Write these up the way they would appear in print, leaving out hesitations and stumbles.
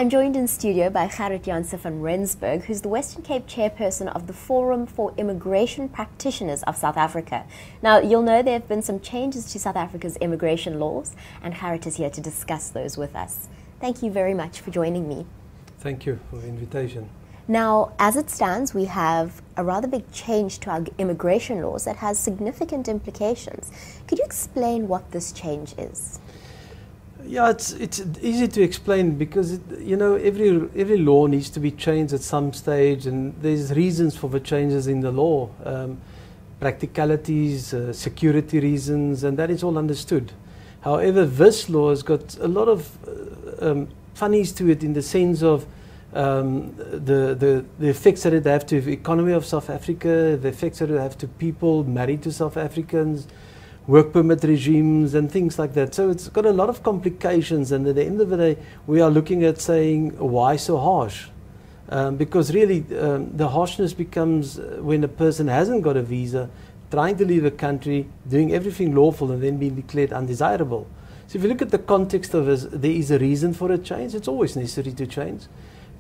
I'm joined in studio by Gerrit Janse van Rensburg, who's the Western Cape chairperson of the Forum for Immigration Practitioners of South Africa. Now, you'll know there have been some changes to South Africa's immigration laws, and Gerrit is here to discuss those with us. Thank you very much for joining me. Thank you for the invitation. Now, as it stands, we have a rather big change to our immigration laws that has significant implications. Could you explain what this change is? Yeah, it's easy to explain because every law needs to be changed at some stage, and there's reasons for the changes in the law, practicalities, security reasons, and that is all understood. However, this law has got a lot of funnies to it in the sense of the effects that it have to the economy of South Africa, the effects that it have to people married to South Africans, work permit regimes and things like that. So it's got a lot of complications, and at the end of the day we are looking at saying, why so harsh? Because really the harshness becomes when a person hasn't got a visa, trying to leave a country, doing everything lawful and then being declared undesirable. So if you look at the context of this, there is a reason for a change. It's always necessary to change.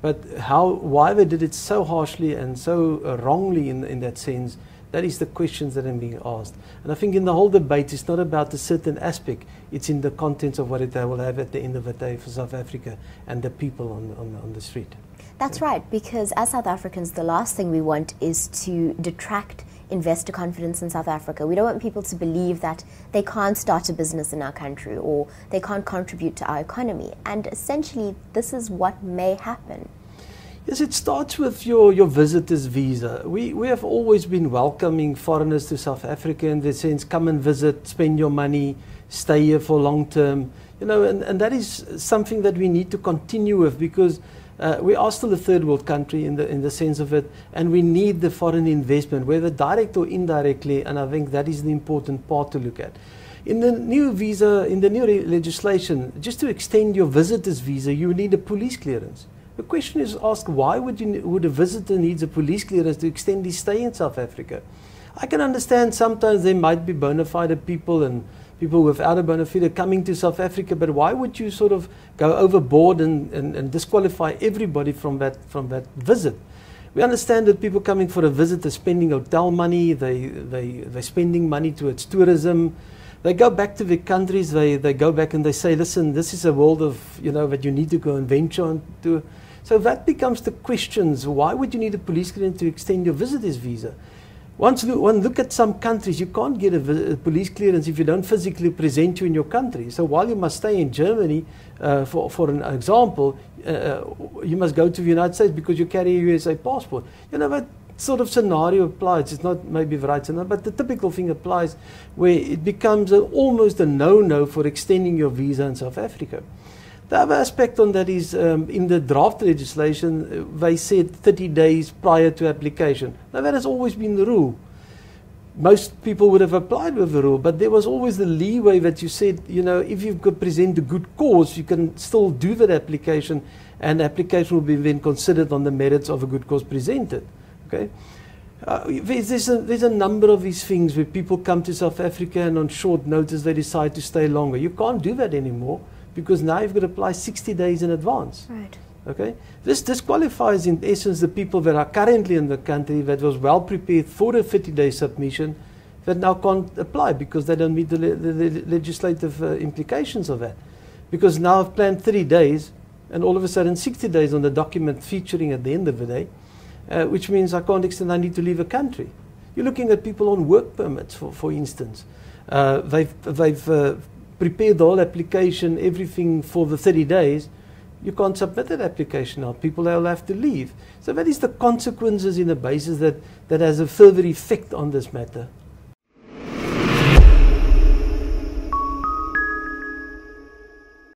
But why they did it so harshly and so wrongly in that sense, that is the questions that are being asked. And I think in the whole debate, it's not about a certain aspect, it's in the contents of what it will have at the end of the day for South Africa and the people on the street. That's right, because as South Africans, the last thing we want is to detract investor confidence in South Africa. We don't want people to believe that they can't start a business in our country or they can't contribute to our economy. And essentially, this is what may happen. Yes, it starts with your visitor's visa. We have always been welcoming foreigners to South Africa in the sense, come and visit, spend your money, stay here for long term. And that is something that we need to continue with, because we are still a third world country in the sense of it, and we need the foreign investment, whether direct or indirectly, and I think that is the important part to look at. In the new visa, in the new legislation, just to extend your visitor's visa, you need a police clearance. The question is asked, why would a visitor need a police clearance to extend his stay in South Africa? I can understand sometimes there might be bona fide people and people without a bona fide coming to South Africa, but why would you sort of go overboard and disqualify everybody from that visit? We understand that people coming for a visit are spending hotel money, they're spending money towards tourism. They go back to their countries, they go back and they say, listen, this is a world of, that you need to go and venture into. So that becomes the questions. Why would you need a police clearance to extend your visitor's visa? Once one look at some countries, you can't get a police clearance if you don't physically present you in your country. So while you must stay in Germany, for an example, you must go to the United States because you carry a USA passport. That sort of scenario applies. It's not maybe the right scenario, but the typical thing applies where it becomes almost a no-no for extending your visa in South Africa. The other aspect on that is in the draft legislation, they said 30 days prior to application. Now that has always been the rule. Most people would have applied with the rule, but there was always the leeway that you said, if you could present a good cause, you can still do that application, and the application will be then considered on the merits of a good cause presented. Okay? There's a number of these things where people come to South Africa and on short notice they decide to stay longer. You can't do that anymore, because now you've got to apply 60 days in advance. Right. Okay? This disqualifies in essence the people that are currently in the country that was well prepared for a 30-day submission that now can't apply because they don't meet the legislative implications of that. Because now I've planned 30 days and all of a sudden 60 days on the document featuring at the end of the day, which means I can't extend, I need to leave a country. You're looking at people on work permits, for instance. They've prepared the whole application, everything for the 30 days. You can't submit that application now. People will have to leave. So that is the consequences in a basis that has a further effect on this matter.